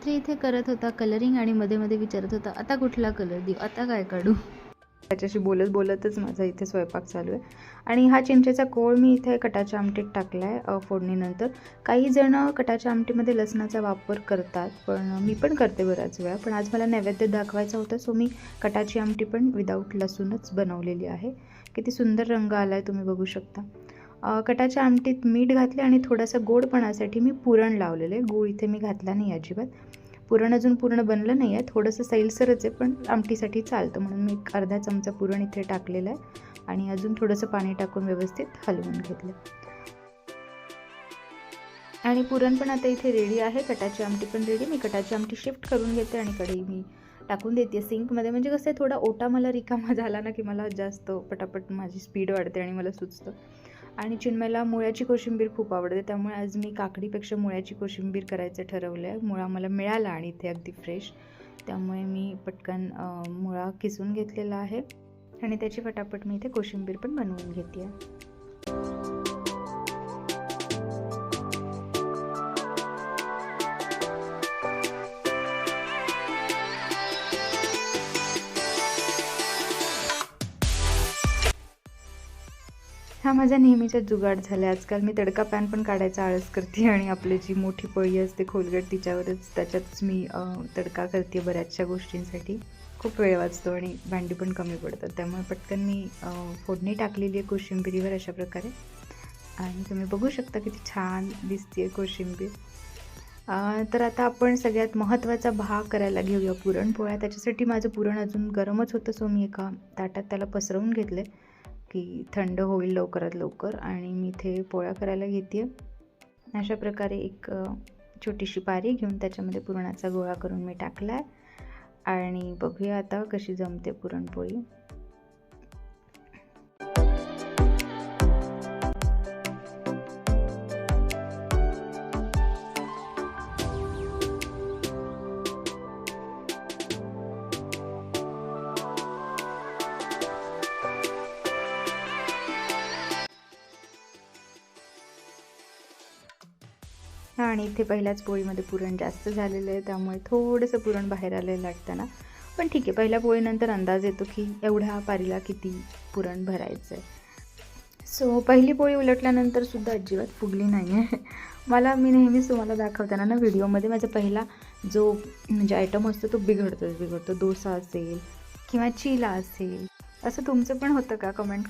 रात्री इथे करत होता कलरिंग आणि मध्ये मध्ये विचारत होता आता कुठला कलर देऊ, आता काय काढू. त्याच्याशी बोलत बोलतच माझा इथे स्वयंपाक चालू आहे. आणि हा चिंचेचा कोळ मी इथे कटाच्या आमटीत टाकला आहे फोडणीनंतर. काही जण कटाच्या आमटीमध्ये लसणाचा वापर करतात, पण मी पण करते बऱ्याच वेळा. पण आज मला नैवेद्य दाखवायचा होता, सो मी कटाची आमटी पण विदाऊट लसूणच बनवलेली आहे. किती सुंदर रंग आला आहे तुम्ही बघू शकता. कटाच्या आमटीत मीठ घातले आणि थोडासा गोडपणासाठी मी पुरण लावलेलं आहे. गूळ इथे मी घातला नाही अजिबात. पुरण अजून पूर्ण बनलं नाही आहे, थोडंसं सैलसरच आहे, पण आमटीसाठी चालतं म्हणून मी एक अर्धा चमचा पुरण इथे टाकलेलं आहे आणि अजून थोडंसं पाणी टाकून व्यवस्थित हलवून घेतलं. आणि पुरण पण आता इथे रेडी आहे, कटाची आमटी पण रेडी. मी कटाची आमटी शिफ्ट करून घेते आणि कढई मी टाकून देते सिंकमध्ये. म्हणजे कसं आहे, थोडा ओटा मला रिकामा झाला ना की मला जास्त पटापट माझी स्पीड वाढते आणि मला सुचतं. आणि चिन्मयला मुळ्याची कोशिंबीर खूप आवडते, त्यामुळे आज मी काकडीपेक्षा मुळ्याची कोशिंबीर करायचं ठरवलं आहे. मुळा मला मिळाला आणि इथे अगदी फ्रेश, त्यामुळे मी पटकन मुळा किसून घेतलेला आहे आणि त्याची फटाफट मी इथे कोशिंबीर पण बनवून घेते आहे. हा माझा नेहमीचा जुगाड झाला आहे. आजकाल मी तडका पॅन पण काढायचा आळस करते आणि आपली जी मोठी पोळी असते खोलगट त्याच्यातच मी तडका करते बऱ्याचशा गोष्टींसाठी. खूप वेळ वाचतो आणि भांडी पण कमी पडतात, त्यामुळे पटकन मी फोडणी टाकलेली आहे कोशिंबिरीवर अशा प्रकारे. आणि तुम्ही बघू शकता किती छान दिसते कोशिंबीर. तर आता आपण सगळ्यात महत्त्वाचा भाग करायला घेऊया पुरणपोळ्या. त्याच्यासाठी माझं पुरण अजून गरमच होतं, सो मी एका ताटात त्याला पसरवून घेतले की थंड होईल लवकरात लवकर. आणि मी इथे पोळ्या करायला घेते आहे. अशा प्रकारे एक छोटीशी पारी घेऊन त्याच्यामध्ये पुरणाचा गोळा करून मी टाकला आहे आणि बघूया आता कशी जमते पुरणपोळी. आणि इथे पहिल्याच पोळीमध्ये पुरण जास्त झालेलं आहे, त्यामुळे थोडंसं पुरण बाहेर आलेलं लागताना. पण ठीक आहे, पहिल्या पोळीनंतर अंदाज येतो की एवढ्या पारीला किती पुरण भरायचं आहे. सो पहिली पोळी उलटल्यानंतर सुद्धा अजिबात फुगली नाही आहे. मी नेहमीच तुम्हाला दाखवताना ना व्हिडिओमध्ये माझा पहिला जो म्हणजे आयटम असतो तो बिघडतो. डोसा असेल किंवा चिला असेल. असं तुमचं पण होतं का? कमेंट